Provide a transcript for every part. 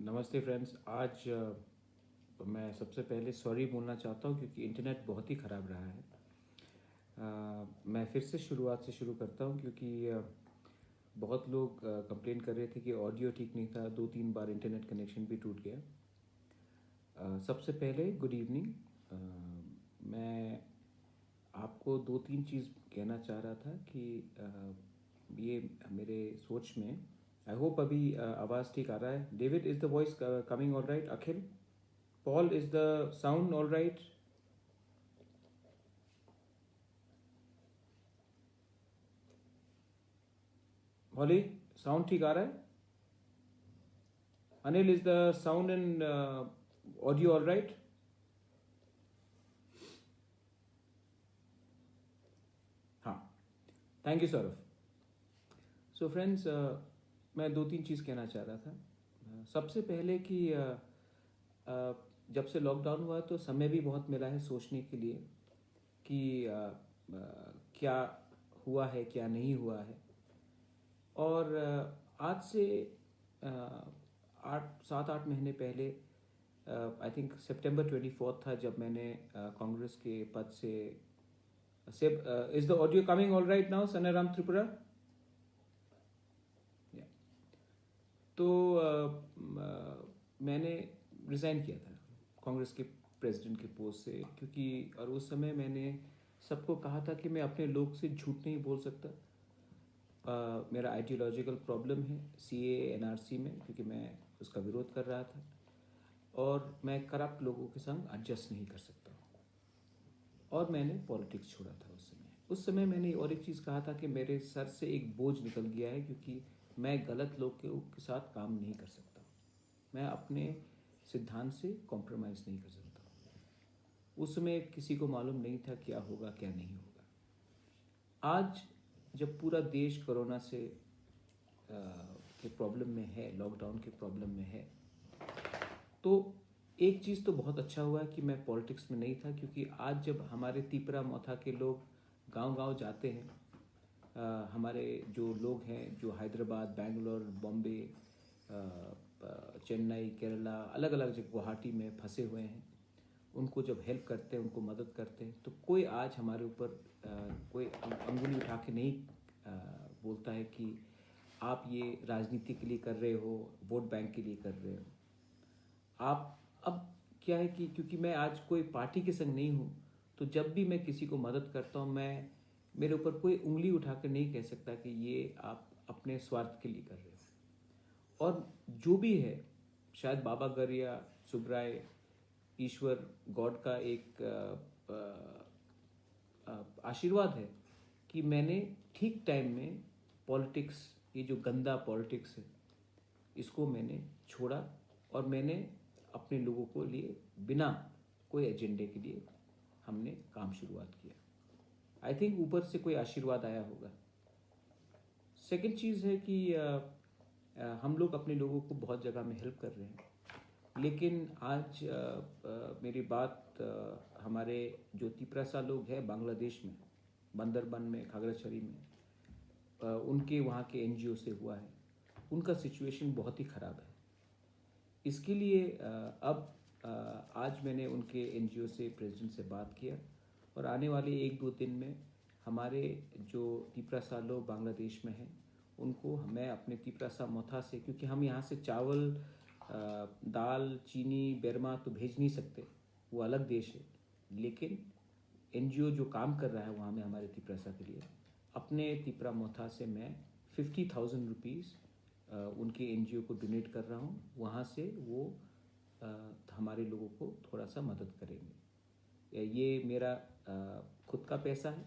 नमस्ते फ्रेंड्स। आज मैं सबसे पहले सॉरी बोलना चाहता हूँ क्योंकि इंटरनेट बहुत ही ख़राब रहा है। मैं फिर से शुरुआत से शुरू करता हूँ क्योंकि बहुत लोग कंप्लेन कर रहे थे कि ऑडियो ठीक नहीं था। 2-3 बार इंटरनेट कनेक्शन भी टूट गया। सबसे पहले गुड इवनिंग। मैं आपको 2-3 चीज़ कहना चाह रहा था कि ये मेरे सोच में आई होप अभी आवाज़ ठीक आ रहा है। David, is the voice coming all right? Akhil, Paul, is the sound all right? Holly, sound ठीक आ रहा है? Anil, is the sound and audio all right? हाँ, thank you Saurabh. So friends, मैं 2-3 चीज़ कहना चाह रहा था। सबसे पहले कि जब से लॉकडाउन हुआ तो समय भी बहुत मिला है सोचने के लिए कि क्या हुआ है, क्या नहीं हुआ है। और आज से 7-8 महीने पहले, आई थिंक सितंबर 24 था जब मैंने कांग्रेस के पद से is the audio coming all right now Sanaram Tripura? तो मैंने रिज़ाइन किया था कांग्रेस के प्रेसिडेंट के पोस्ट से क्योंकि और उस समय मैंने सबको कहा था कि मैं अपने लोग से झूठ नहीं बोल सकता। मेरा आइडियोलॉजिकल प्रॉब्लम है सीए एनआरसी में क्योंकि मैं उसका विरोध कर रहा था और मैं करप्ट लोगों के संग एडजस्ट नहीं कर सकता। और मैंने पॉलिटिक्स छोड़ा था उस समय मैंने और एक चीज़ कहा था कि मेरे सर से एक बोझ निकल गया है क्योंकि मैं गलत लोग के साथ काम नहीं कर सकता। मैं अपने सिद्धांत से कॉम्प्रोमाइज़ नहीं कर सकता। उस समय किसी को मालूम नहीं था क्या होगा क्या नहीं होगा। आज जब पूरा देश कोरोना से के प्रॉब्लम में है, लॉकडाउन के प्रॉब्लम में है, तो एक चीज़ तो बहुत अच्छा हुआ है कि मैं पॉलिटिक्स में नहीं था क्योंकि आज जब हमारे तिपरा मौथा के लोग गांव-गांव जाते हैं, हमारे जो लोग हैं जो हैदराबाद, बेंगलोर, बॉम्बे, चेन्नई, केरला, अलग अलग जगह, गुवाहाटी में फंसे हुए हैं, उनको जब हेल्प करते हैं, उनको मदद करते हैं, तो कोई आज हमारे ऊपर कोई अंगुली उठा के नहीं बोलता है कि आप ये राजनीति के लिए कर रहे हो, वोट बैंक के लिए कर रहे हो। आप अब क्या है कि क्योंकि मैं आज कोई पार्टी के संग नहीं हूँ, तो जब भी मैं किसी को मदद करता हूँ, मैं मेरे ऊपर कोई उंगली उठा कर नहीं कह सकता कि ये आप अपने स्वार्थ के लिए कर रहे हो। और जो भी है, शायद बाबा गरिया, सुब्राय, ईश्वर, गॉड का एक आशीर्वाद है कि मैंने ठीक टाइम में पॉलिटिक्स, ये जो गंदा पॉलिटिक्स है, इसको मैंने छोड़ा और मैंने अपने लोगों को लिए बिना कोई एजेंडे के लिए हमने काम शुरुआत किया। आई थिंक ऊपर से कोई आशीर्वाद आया होगा। सेकंड चीज़ है कि हम लोग अपने लोगों को बहुत जगह में हेल्प कर रहे हैं, लेकिन आज मेरी बात हमारे जो तिपरासा लोग हैं बांग्लादेश में, बंदरबन में, खागड़ाछड़ी में, उनके वहाँ के एनजीओ से हुआ है। उनका सिचुएशन बहुत ही ख़राब है। इसके लिए अब आज मैंने उनके एनजीओ से, प्रेसिडेंट से बात किया और आने वाले 1-2 दिन में हमारे जो तिपरासा लोग बांग्लादेश में हैं उनको मैं अपने तिपरासा मौथा से, क्योंकि हम यहाँ से चावल, दाल, चीनी, बेरमा तो भेज नहीं सकते, वो अलग देश है, लेकिन एनजीओ जो काम कर रहा है वहाँ में हमारे तिपरासा के लिए, अपने तिपरा मौथा से मैं 50,000 रुपीज़ उनके एनजीओ को डोनेट कर रहा हूँ। वहाँ से वो हमारे लोगों को थोड़ा सा मदद करेंगे। ये मेरा खुद का पैसा है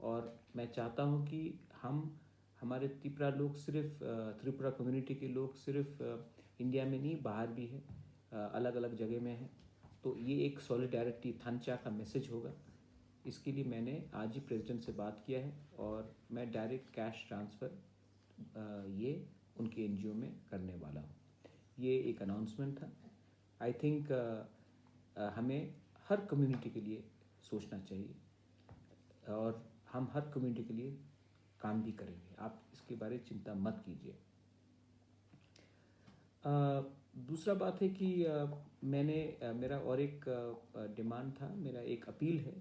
और मैं चाहता हूँ कि हमारे त्रिपुरा लोग, सिर्फ त्रिपुरा कम्युनिटी के लोग सिर्फ इंडिया में नहीं, बाहर भी है, अलग अलग जगह में है, तो ये एक सॉलिडारिटी थानचा का मैसेज होगा। इसके लिए मैंने आज ही प्रेसिडेंट से बात किया है और मैं डायरेक्ट कैश ट्रांसफ़र ये उनके एनजीओ में करने वाला हूँ। ये एक अनाउंसमेंट था। आई थिंक हमें हर कम्युनिटी के लिए सोचना चाहिए और हम हर कम्युनिटी के लिए काम भी करेंगे। आप इसके बारे में चिंता मत कीजिए। दूसरा बात है कि मैंने मेरा और एक डिमांड था, मेरा एक अपील है,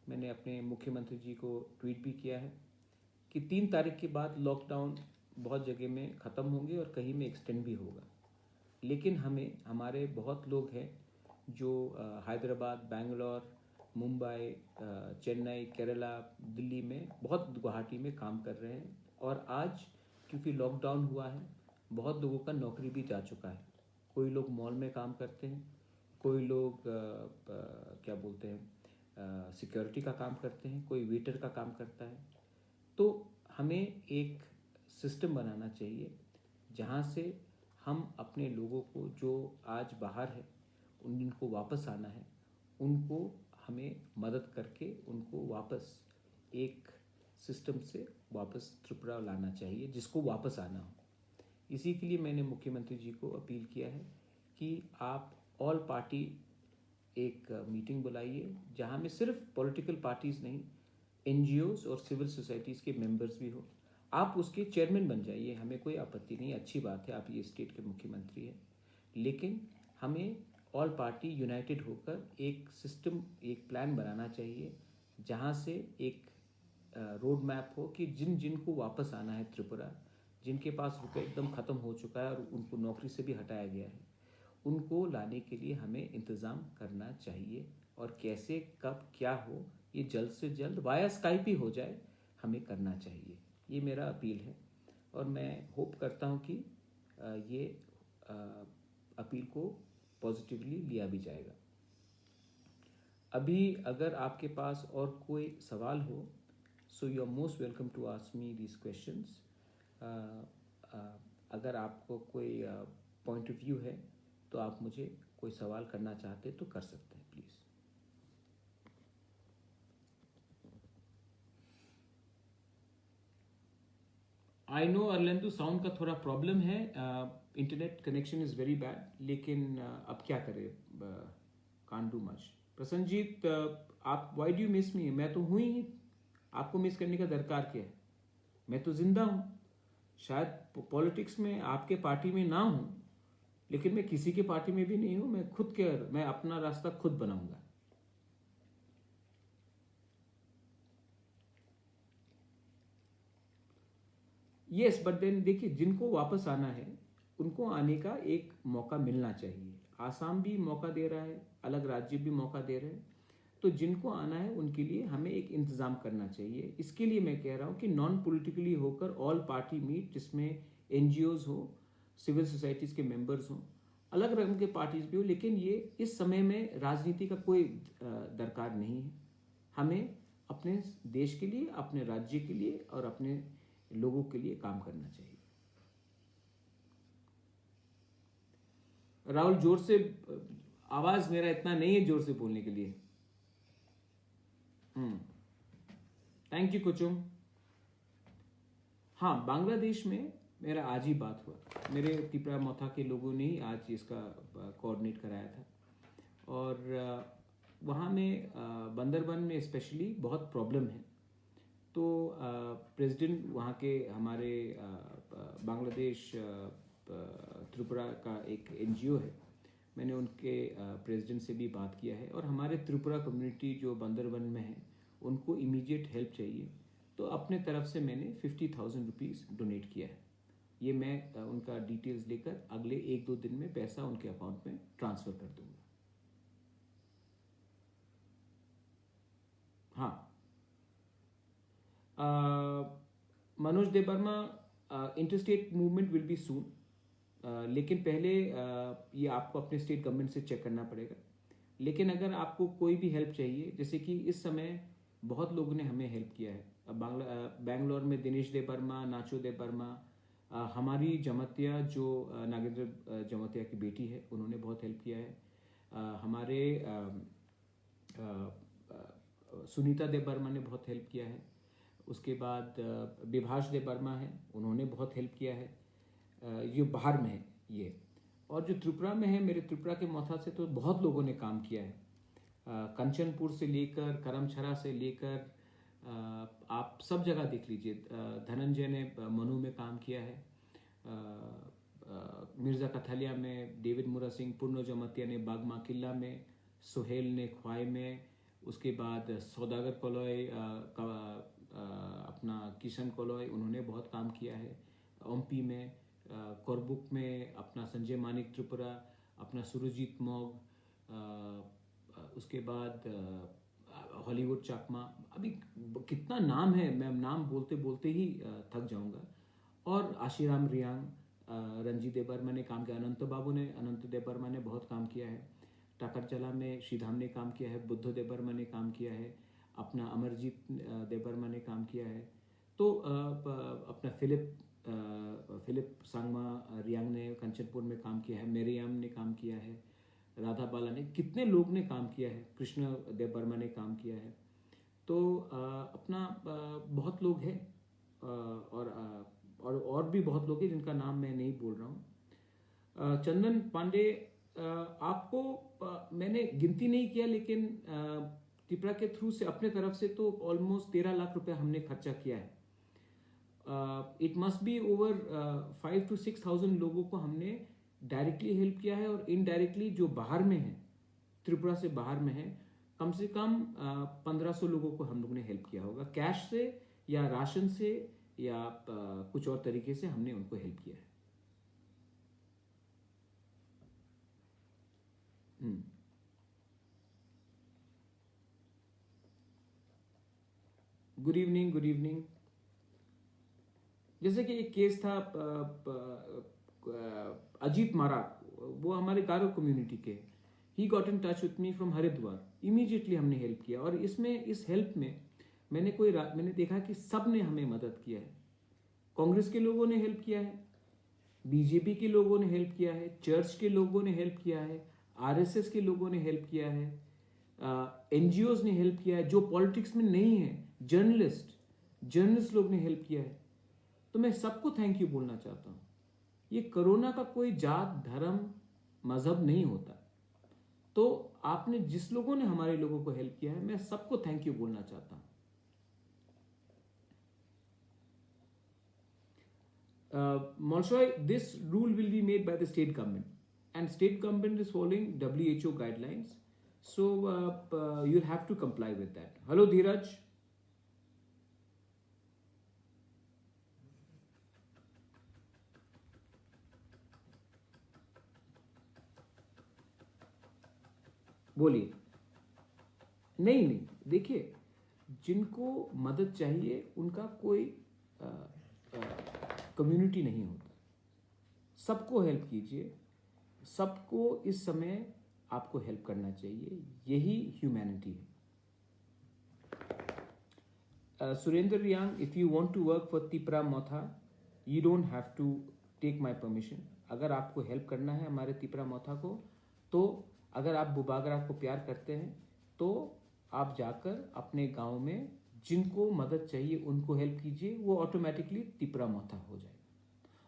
मैंने अपने मुख्यमंत्री जी को ट्वीट भी किया है कि 3 तारीख के बाद लॉकडाउन बहुत जगह में ख़त्म होंगे और कहीं में एक्सटेंड भी होगा। लेकिन हमारे बहुत लोग हैं जो हैदराबाद, बेंगलोर, मुंबई, चेन्नई, केरला, दिल्ली में, बहुत गुवाहाटी में काम कर रहे हैं। और आज क्योंकि लॉकडाउन हुआ है, बहुत लोगों का नौकरी भी जा चुका है। कोई लोग मॉल में काम करते हैं, कोई लोग क्या बोलते हैं, सिक्योरिटी का काम करते हैं, कोई वेटर का काम करता है। तो हमें एक सिस्टम बनाना चाहिए जहाँ से हम अपने लोगों को जो आज बाहर है, उनको वापस आना है, उनको हमें मदद करके उनको वापस एक सिस्टम से वापस त्रिपुरा लाना चाहिए, जिसको वापस आना हो। इसी के लिए मैंने मुख्यमंत्री जी को अपील किया है कि आप ऑल पार्टी एक मीटिंग बुलाइए जहाँ में सिर्फ पॉलिटिकल पार्टीज़ नहीं, एनजीओज और सिविल सोसाइटीज़ के मेंबर्स भी हो। आप उसके चेयरमैन बन जाइए, हमें कोई आपत्ति नहीं, अच्छी बात है, आप ये स्टेट के मुख्यमंत्री हैं। लेकिन हमें ऑल पार्टी यूनाइटेड होकर एक सिस्टम, एक प्लान बनाना चाहिए जहाँ से एक रोड मैप हो कि जिन जिन को वापस आना है त्रिपुरा, जिनके पास रुपये एकदम ख़त्म हो चुका है और उनको नौकरी से भी हटाया गया है, उनको लाने के लिए हमें इंतज़ाम करना चाहिए। और कैसे, कब, क्या हो, ये जल्द से जल्द वाया स्काइप ही हो जाए, हमें करना चाहिए। ये मेरा अपील है और मैं होप करता हूँ कि ये अपील को पॉजिटिवली लिया भी जाएगा। अभी अगर आपके पास और कोई सवाल हो, so you are most welcome to ask me these questions. अगर आपको कोई पॉइंट ऑफ व्यू है तो आप मुझे कोई सवाल करना चाहते तो कर सकते हैं, प्लीज़। आई नो अर्लेंदो, साउंड का थोड़ा प्रॉब्लम है, internet connection is very bad, लेकिन अब क्या करें, कांट डू मच। प्रसन्नजीत, आप वाई डू यू मिस मी? मैं तो हूँ ही, आपको मिस करने का दरकार क्या है? मैं तो जिंदा हूँ। शायद पॉलिटिक्स में आपके पार्टी में ना हूँ, लेकिन मैं किसी के पार्टी में भी नहीं हूँ। मैं अपना रास्ता खुद बनाऊंगा। यस, बट देन देखिए, जिनको वापस आना है उनको आने का एक मौका मिलना चाहिए। आसाम भी मौका दे रहा है, अलग राज्य भी मौका दे रहे हैं। तो जिनको आना है उनके लिए हमें एक इंतज़ाम करना चाहिए। इसके लिए मैं कह रहा हूँ कि नॉन पॉलिटिकली होकर ऑल पार्टी मीट, जिसमें एनजीओज हो, सिविल सोसाइटीज़ के मेंबर्स हों, अलग रंग के पार्टीज भी हो, लेकिन ये इस समय में राजनीति का कोई दरकार नहीं है। हमें अपने देश के लिए, अपने राज्य के लिए और अपने लोगों के लिए काम करना चाहिए। राहुल, जोर से, आवाज मेरा इतना नहीं है जोर से बोलने के लिए। Thank you Kuchum. हाँ, बांग्लादेश में मेरा आज ही बात हुआ। मेरे तिपरा मोथा के लोगों ने ही आज इसका कोऑर्डिनेट कराया था। और वहाँ में बंदरबन में स्पेशली बहुत प्रॉब्लम है। तो प्रेसिडेंट वहाँ के हमारे बांग्लादेश त्रिपुरा का एक एनजीओ है, मैंने उनके प्रेसिडेंट से भी बात किया है। और हमारे त्रिपुरा कम्युनिटी जो बंदरबन में है, उनको इमीडिएट हेल्प चाहिए, तो अपने तरफ से मैंने 50,000 रुपीज़ डोनेट किया है। ये मैं उनका डिटेल्स लेकर अगले 1-2 दिन में पैसा उनके अकाउंट में ट्रांसफ़र कर दूंगा। हाँ, Manoj Debbarma, interstate movement will be सून, लेकिन पहले ये आपको अपने स्टेट गवर्नमेंट से चेक करना पड़ेगा। लेकिन अगर आपको कोई भी हेल्प चाहिए, जैसे कि इस समय बहुत लोगों ने हमें हेल्प किया है। बेंगलोर में दिनेश देवर्मा, नाचो देवर्मा, हमारी जमतिया जो नागेंद्र जमतिया की बेटी है, उन्होंने बहुत हेल्प किया है। हमारे सुनीता देवर्मा ने बहुत हेल्प किया है। उसके बाद विभाष देवर्मा है, उन्होंने बहुत हेल्प किया है। ये बाहर में है ये। और जो त्रिपुरा में है, मेरे त्रिपुरा के मौथा से तो बहुत लोगों ने काम किया है। कंचनपुर से लेकर, करमछरा से लेकर, आप सब जगह देख लीजिए। धनंजय ने मनु में काम किया है, मिर्ज़ा कथालिया में, डेविड मुरा सिंह पुर्नो जमातिया ने बागमा किला में, सुहेल ने ख्वाई में, उसके बाद सौदागर कोलोय अपना किशन कोलोय, उन्होंने बहुत काम किया है। ओम्पी में, कोरबुक में अपना संजय मानिक त्रिपुरा, अपना सुरजीत मोग, उसके बाद हॉलीवुड चाकमा, अभी कितना नाम है, मैं नाम बोलते बोलते ही थक जाऊंगा। और आशीराम रियांग, रंजीत देबर्मा ने काम किया, अनंत देबर्मा ने बहुत काम किया है। टाकरचला में श्रीधाम ने काम किया है, बुद्ध देबर्मा ने काम किया है, अपना अमरजीत देबर्मा ने काम किया है। तो अपना फिलिप सांगमा रियांग ने कंचनपुर में काम किया है, मेरियाम ने काम किया है, राधा बाला ने, कितने लोग ने काम किया है, कृष्ण देबर्मा ने काम किया है। तो अपना बहुत लोग हैं, और भी बहुत लोग हैं जिनका नाम मैं नहीं बोल रहा हूँ। चंदन पांडे, आपको मैंने गिनती नहीं किया, लेकिन त्रिपुरा के थ्रू से अपने तरफ से तो ऑलमोस्ट 13 लाख रुपया हमने खर्चा किया है। It must be over 5 to 6,000 लोगों को हमने डायरेक्टली हेल्प किया है, और इनडायरेक्टली जो बाहर में है, त्रिपुरा से बाहर में है, कम से कम 1500 लोगों को हम लोग ने हेल्प किया होगा, कैश से या राशन से या कुछ और तरीके से हमने उनको हेल्प किया है। Good evening, good evening. जैसे कि एक केस था अजीत माराक, वो हमारे गारो कम्युनिटी के, he got in touch with me from Haridwar, immediately हमने हेल्प किया। और इसमें इस हेल्प में मैंने देखा कि सब ने हमें मदद किया है। कांग्रेस के लोगों ने हेल्प किया है, बीजेपी के लोगों ने हेल्प किया है, चर्च के लोगों ने हेल्प किया है, आरएसएस के लोगों ने हेल्प किया है, एनजीओज ने हेल्प किया है, जो पॉलिटिक्स में नहीं है, जर्नलिस्ट लोग ने हेल्प किया है। तो मैं सबको थैंक यू बोलना चाहता हूँ। ये कोरोना का कोई जात, धर्म, मजहब नहीं होता। तो आपने जिस लोगों ने हमारे लोगों को हेल्प किया है, मैं सबको थैंक यू बोलना चाहता हूँ। Molshoy, this rule will be made by the state government, and state government is following WHO guidelines, so you'll have to comply with that. Hello Dheeraj. बोलिए। नहीं, देखिए, जिनको मदद चाहिए उनका कोई कम्युनिटी नहीं होता। सबको हेल्प कीजिए, सबको इस समय आपको हेल्प करना चाहिए, यही ह्यूमैनिटी है। Surendra Riang, if you want to work for Tipra Motha, you don't have to take my permission. अगर आपको हेल्प करना है हमारे तिपरा मोथा को, तो अगर आप बुबागरा को प्यार करते हैं, तो आप जाकर अपने गांव में जिनको मदद चाहिए उनको हेल्प कीजिए, वो ऑटोमेटिकली तिपरा मोथा हो जाएगा।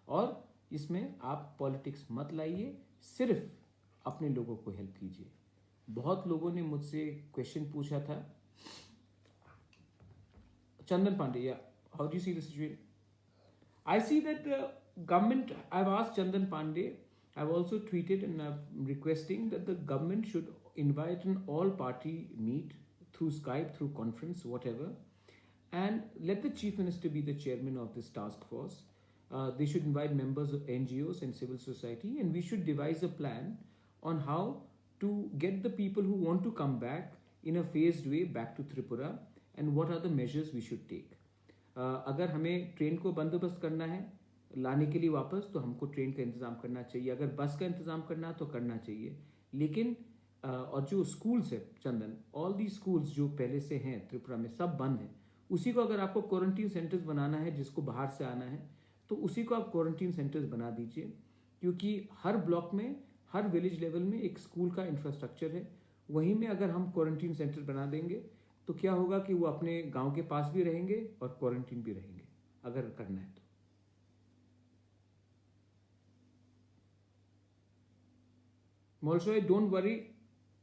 और इसमें आप पॉलिटिक्स मत लाइए, सिर्फ अपने लोगों को हेल्प कीजिए। बहुत लोगों ने मुझसे क्वेश्चन पूछा था। Chandan Pandey, yeah. How do you see the situation? I see that government, I've asked Chandan Pandey, I've also tweeted and I'm requesting that the government should invite an all-party meet through Skype, through conference, whatever, and let the Chief Minister be the chairman of this task force. They should invite members of NGOs and civil society, and we should devise a plan on how to get the people who want to come back in a phased way back to Tripura, and what are the measures we should take. अगर हमें train को बंदोबस्त करना है लाने के लिए वापस, तो हमको ट्रेन का इंतज़ाम करना चाहिए। अगर बस का इंतज़ाम करना तो करना चाहिए। लेकिन और जो स्कूल्स है चंदन, ऑल दी स्कूल्स जो पहले से हैं त्रिपुरा में सब बंद हैं। उसी को अगर आपको क्वारंटीन सेंटर्स बनाना है, जिसको बाहर से आना है, तो उसी को आप क्वारंटीन सेंटर्स बना दीजिए, क्योंकि हर ब्लॉक में, हर विलेज लेवल में एक स्कूल का इंफ्रास्ट्रक्चर है। वहीं में अगर हम क्वारंटीन सेंटर बना देंगे तो क्या होगा कि वो अपने गांव के पास भी रहेंगे और क्वारंटीन भी रहेंगे, अगर करना है तो। Molshoy, don't worry.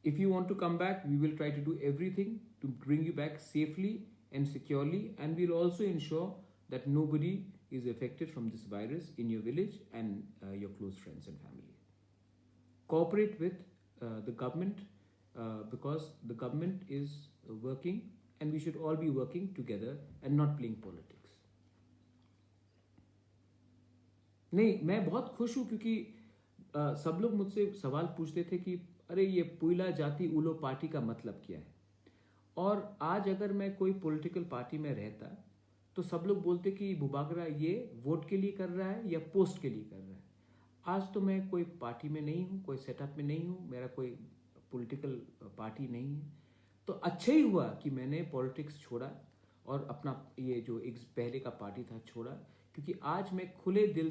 If you want to come back, we will try to do everything to bring you back safely and securely, and we'll also ensure that nobody is affected from this virus in your village and your close friends and family. Cooperate with the government because the government is working and we should all be working together and not playing politics. नहीं, मैं बहुत खुश हूँ क्योंकि सब लोग मुझसे सवाल पूछते थे कि अरे ये पुइला जाति उलो पार्टी का मतलब क्या है। और आज अगर मैं कोई पॉलिटिकल पार्टी में रहता तो सब लोग बोलते कि बुबागरा ये वोट के लिए कर रहा है या पोस्ट के लिए कर रहा है। आज तो मैं कोई पार्टी में नहीं हूँ, कोई सेटअप में नहीं हूँ, मेरा कोई पॉलिटिकल पार्टी नहीं है। तो अच्छा ही हुआ कि मैंने पॉलिटिक्स छोड़ा और अपना ये जो एक पहले का पार्टी था छोड़ा, क्योंकि आज मैं खुले दिल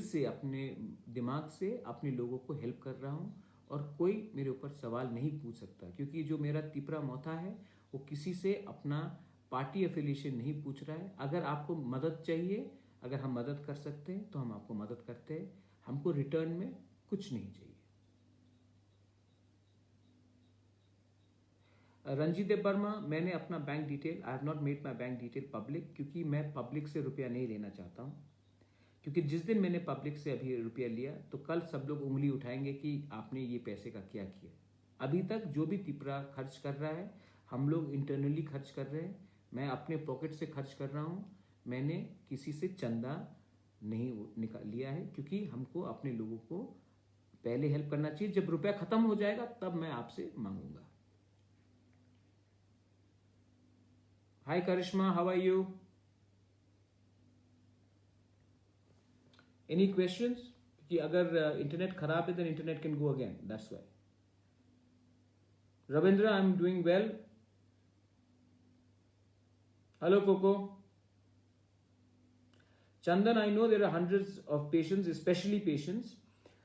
से अपने दिमाग से अपने लोगों को हेल्प कर रहा हूँ और कोई मेरे ऊपर सवाल नहीं पूछ सकता, क्योंकि जो मेरा तिपरा मोथा है वो किसी से अपना पार्टी एफिलिएशन नहीं पूछ रहा है। अगर आपको मदद चाहिए, अगर हम मदद कर सकते हैं तो हम आपको मदद करते हैं, हमको रिटर्न में कुछ नहीं चाहिए। रंजीत वर्मा, मैंने अपना bank detail, I have not made my bank detail public, क्योंकि मैं पब्लिक से रुपया नहीं लेना चाहता हूँ। क्योंकि जिस दिन मैंने पब्लिक से अभी रुपया लिया तो कल सब लोग उंगली उठाएंगे कि आपने ये पैसे का क्या किया। अभी तक जो भी तिपरा खर्च कर रहा है हम लोग इंटरनली खर्च कर रहे हैं, मैं अपने पॉकेट से खर्च कर रहा हूँ, मैंने किसी से चंदा नहीं निकाल लिया है, क्योंकि हमको अपने लोगों को पहले हेल्प करना चाहिए। जब रुपया खत्म हो जाएगा तब मैं आपसे मांगूंगा। Hi Karishma, how are you? Any questions? कि अगर इंटरनेट खराब है then internet can go again, that's why. Ravindra, I am doing well. Hello Koko. Chandan, I know there are hundreds of patients, especially patients.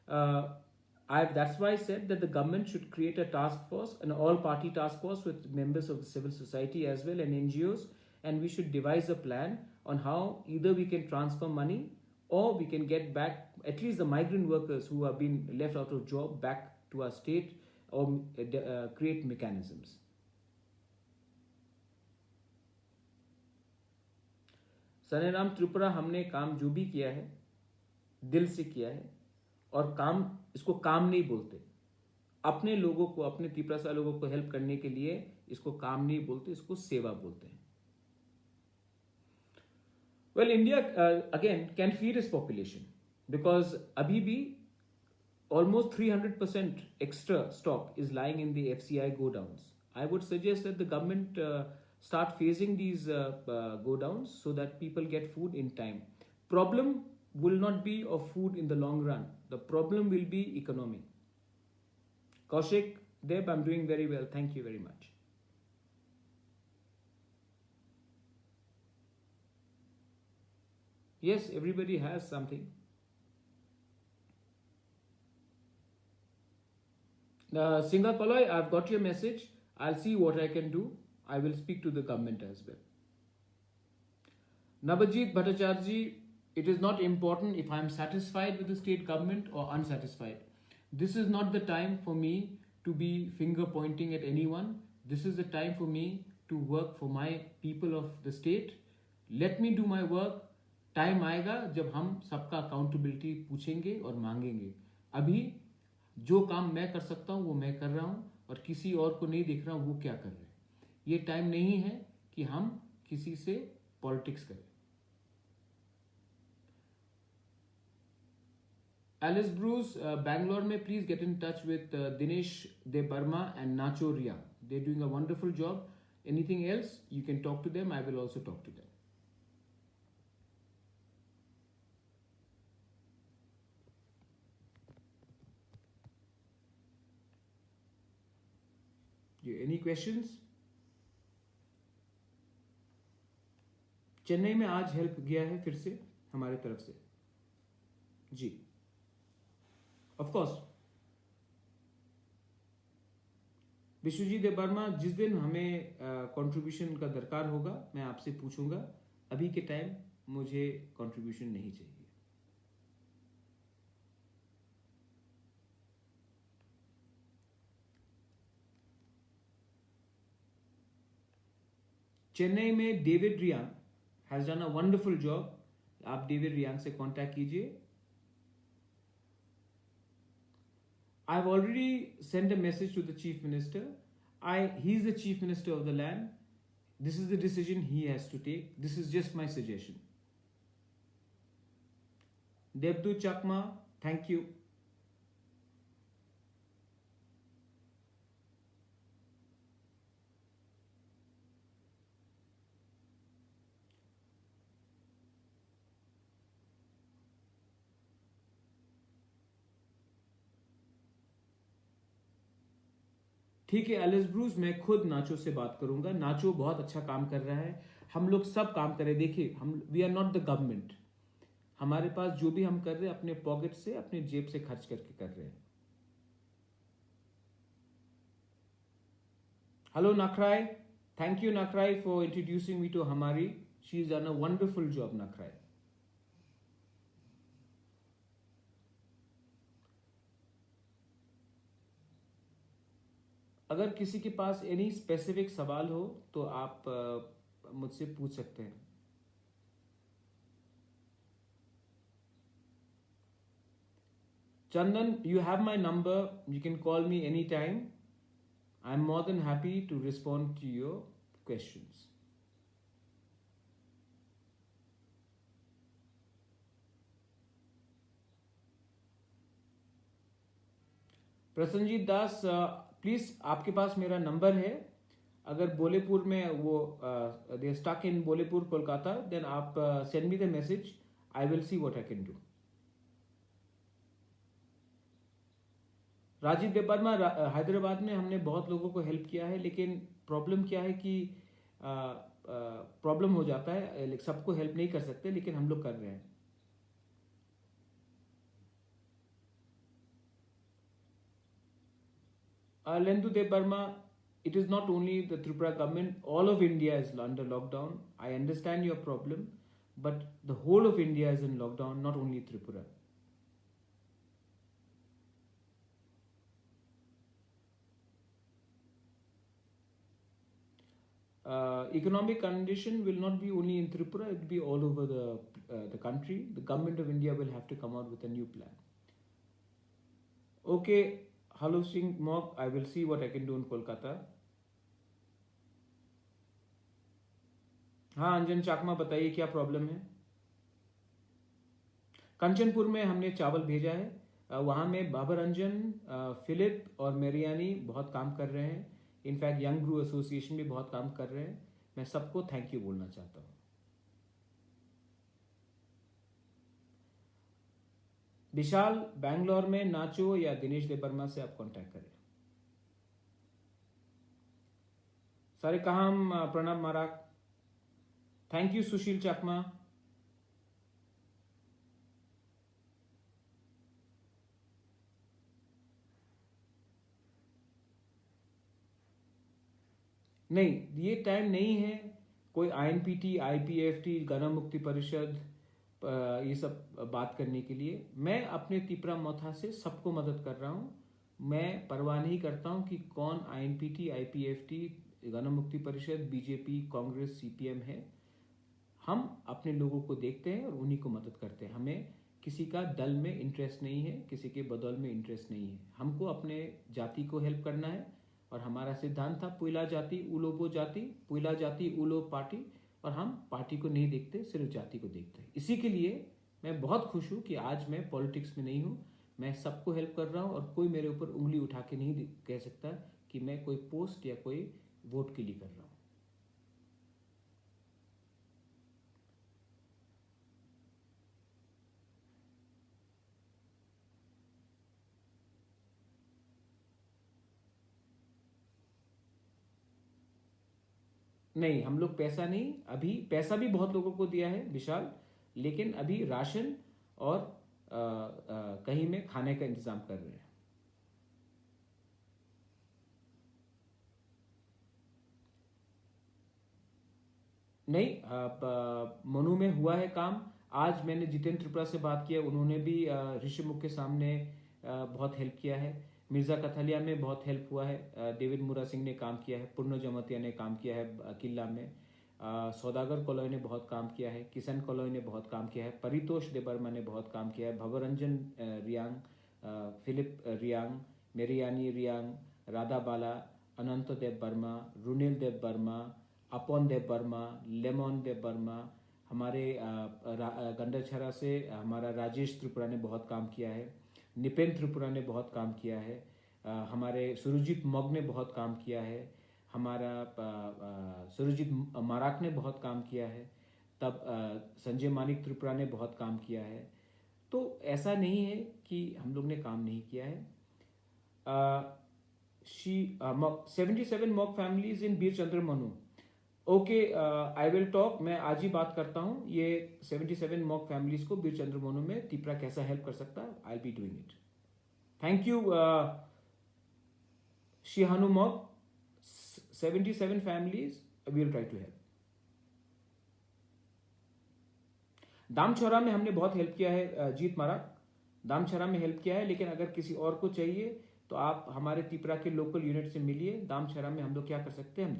That's why I said that the government should create a task force, an all-party task force with members of the civil society as well and NGOs, and we should devise a plan on how either we can transfer money or we can get back at least the migrant workers who have been left out of job back to our state, or create mechanisms. Saneram Tripura, हमने काम जो भी किया है दिल से किया है, और काम, इसको काम नहीं बोलते। अपने लोगों को, अपने त्रिपुरा लोगों को हेल्प करने के लिए इसको काम नहीं बोलते, इसको सेवा बोलते हैं। Well, India again can feed its population because अभी भी almost 300% extra stock is lying in the FCI godowns. I would suggest that the government start phasing these godowns so that people get food in time. Problem will not be of food in the long run. The problem will be economy. Kaushik, Deb, I'm doing very well. Thank you very much. Yes, everybody has something. Singa Paloi, I've got your message. I'll see what I can do. I will speak to the government as well. Nabajit Bhattacharya, it is not important if I'm satisfied with the state government or unsatisfied. This is not the time for me to be finger pointing at anyone. This is the time for me to work for my people of the state. Let me do my work. Time आएगा जब हम सबका accountability पूछेंगे और मांगेंगे। अभी जो काम मैं कर सकता हूँ वो मैं कर रहा हूँ और किसी और को नहीं देख रहा हूँ वो क्या कर रहे हैं। ये टाइम नहीं है कि हम किसी से पॉलिटिक्स करें। एलिस ब्रूस, बैंगलोर में please get in touch with Dinesh Debbarma and Nacho Riya, they doing a wonderful job. Anything else you can talk to them, I will also talk to them. Any questions? Chennai में आज हेल्प गया है फिर से हमारे तरफ से जी, ऑफ कोर्स। विश्वजीत देव वर्मा, जिस दिन हमें कंट्रीब्यूशन का दरकार होगा मैं आपसे पूछूंगा, अभी के टाइम मुझे कंट्रीब्यूशन नहीं चाहिए। चेन्नई में David Riang has done a wonderful job. आप डेविड रियांग से कांटेक्ट कीजिए. I've already sent a message to the chief minister. He's the chief minister of the land. This is the decision he has to take. This is just my suggestion. Debdu Chakma, thank you. ठीक है Alice Bruce, मैं खुद नाचो से बात करूंगा. नाचो बहुत अच्छा काम कर रहा है. हम लोग सब काम कर रहे हैं. देखिए, हम we are not the government. हमारे पास जो भी हम कर रहे हैं अपने पॉकेट से, अपने जेब से खर्च करके कर रहे हैं. Hello Nakhrai, thank you Nakhrai for introducing me to हमारी. She is done a wonderful job Nakhrai. अगर किसी के पास एनी स्पेसिफिक सवाल हो तो आप मुझसे पूछ सकते हैं. Chandan, you have my number. You can call me anytime. I'm more than happy to respond to your questions. Prasanjit Das, please आपके पास मेरा नंबर है. अगर बोलेपुर में वो they stuck in Bolpur Kolkata, then आप send me the message. I will see what I can do. Rajiv Debbarma, Hyderabad में हमने बहुत लोगों को हेल्प किया है, लेकिन प्रॉब्लम क्या है कि प्रॉब्लम हो जाता है. सबको हेल्प नहीं कर सकते, लेकिन हम लोग कर रहे हैं. Lendu Devarma, it is not only the Tripura government, all of India is under lockdown. I understand your problem, but the whole of India is in lockdown, not only Tripura. Economic condition will not be only in Tripura, it will be all over the country. The government of India will have to come out with a new plan. Okay, Hello Singh Mok, I will see what I can do in Kolkata. हाँ अंजन चाकमा, बताइए क्या problem है. कंचनपुर में हमने चावल भेजा है. वहाँ में बाबर अंजन, फिलिप और मेरियानी बहुत काम कर रहे हैं. इनफैक्ट यंग ग्रू एसोसिएशन भी बहुत काम कर रहे हैं. मैं सबको थैंक यू बोलना चाहता हूँ. विशाल, बैंगलोर में नाचो या दिनेश देवर्मा से आप कांटेक्ट करें. सारे काम प्रणब माराक, थैंक यू. सुशील चाकमा, नहीं ये टाइम नहीं है कोई आईएनपीटी, आईपीएफटी, गण मुक्ति परिषद ये सब बात करने के लिए. मैं अपने तिपरा मोथा से सबको मदद कर रहा हूँ. मैं परवाह नहीं करता हूँ कि कौन आईएनपीटी, आईपीएफटी, गण मुक्ति परिषद, बीजेपी, कांग्रेस, सीपीएम है. हम अपने लोगों को देखते हैं और उन्हीं को मदद करते हैं. हमें किसी का दल में इंटरेस्ट नहीं है, किसी के बदौल में इंटरेस्ट नहीं है. हमको अपने जाति को हेल्प करना है. और हमारा सिद्धांत था पुइला जाति उलोबो जाति, पुइला जाति उलो पार्टी. और हम पार्टी को नहीं देखते, सिर्फ जाति को देखते हैं. इसी के लिए मैं बहुत खुश हूँ कि आज मैं पॉलिटिक्स में नहीं हूँ. मैं सबको हेल्प कर रहा हूँ और कोई मेरे ऊपर उंगली उठा के नहीं कह सकता कि मैं कोई पोस्ट या कोई वोट के लिए कर रहा हूँ. नहीं, हम लोग पैसा नहीं, अभी पैसा भी बहुत लोगों को दिया है विशाल, लेकिन अभी राशन और कहीं में खाने का इंतजाम कर रहे हैं. नहीं, मनु में हुआ है काम. आज मैंने जितेंद्र त्रिपुरा से बात किया, उन्होंने भी ऋषिमुख के सामने बहुत हेल्प किया है. मिर्जा कथलिया में बहुत हेल्प हुआ है. डेविड मुरा सिंह ने काम किया है. पूर्ण जमतिया ने काम किया है किला में. सौदागर कॉलोई ने बहुत काम किया है, किशन कॉलोई ने बहुत काम किया है, परितोष देबर्मा ने बहुत काम किया है, भवरंजन रियांग, फिलिप रियांग, मेरियानी रियांग, राधा बाला, अनंत देव वर्मा, रुनिल देव वर्मा, अपॉन देव वर्मा, लेमन देव वर्मा, हमारे गंडरछरा से हमारा राजेश त्रिपुरा ने बहुत काम किया है, निपेन त्रिपुरा ने बहुत काम किया है, हमारे सुरजीत मग ने बहुत काम किया है, हमारा सुरजीत माराक ने बहुत काम किया है, तब संजय मानिक त्रिपुरा ने बहुत काम किया है। तो ऐसा नहीं है कि हम लोग ने काम नहीं किया है। 77 mock families in Bir Chandra Manu. Okay, I will talk, मैं आज ही बात करता हूँ ये 77 मॉक फैमिलीज को बीर चंद्र मनु में तिपरा कैसा हेल्प कर सकता है। I be doing it. Thank you Shihanu Mok. 77 families we will try to help. Damcherra में हमने बहुत हेल्प किया है, जीत मारा दामछोरा में हेल्प किया है, लेकिन अगर किसी और को चाहिए तो आप हमारे त्रिपुरा के लोकल यूनिट से मिलिए। दामछोरा में हम लोग क्या कर सकते हैं हम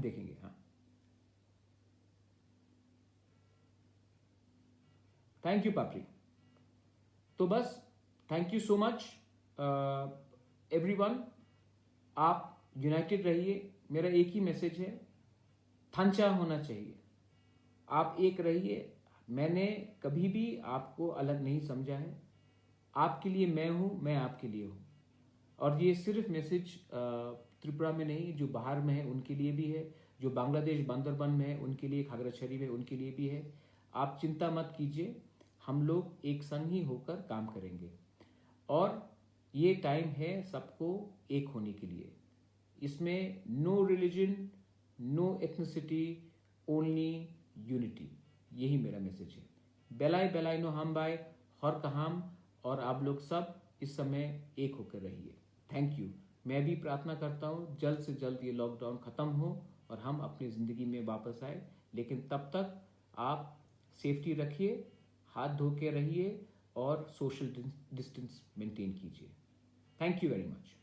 देखेंगे। हाँ, थैंक यू पापरी। तो बस thank you so much everyone, आप यूनाइटेड रहिए। मेरा एक ही मैसेज है, थंचा होना चाहिए, आप एक रहिए। मैंने कभी भी आपको अलग नहीं समझा है, आपके लिए मैं हूँ, मैं आपके लिए हूँ। और ये सिर्फ मैसेज त्रिपुरा में नहीं, जो बाहर में है उनके लिए भी है, जो बांग्लादेश बांदरबन में है उनके लिए, खागड़ाछड़ी में उनके लिए भी है। आप चिंता मत कीजिए, हम लोग एक संग ही होकर काम करेंगे। और ये टाइम है सबको एक होने के लिए। इसमें no religion, no ethnicity, only unity. यही मेरा मैसेज है। बेलाई बेलाई नो हम बाय हर कहाम। और आप लोग सब इस समय एक होकर रहिए। Thank you. मैं भी प्रार्थना करता हूँ जल्द से जल्द ये लॉकडाउन ख़त्म हो और हम अपनी ज़िंदगी में वापस आए। लेकिन तब तक आप सेफ्टी रखिए, हाथ धो के रहिए और सोशल डिस्टेंस मेंटेन कीजिए। Thank you very much.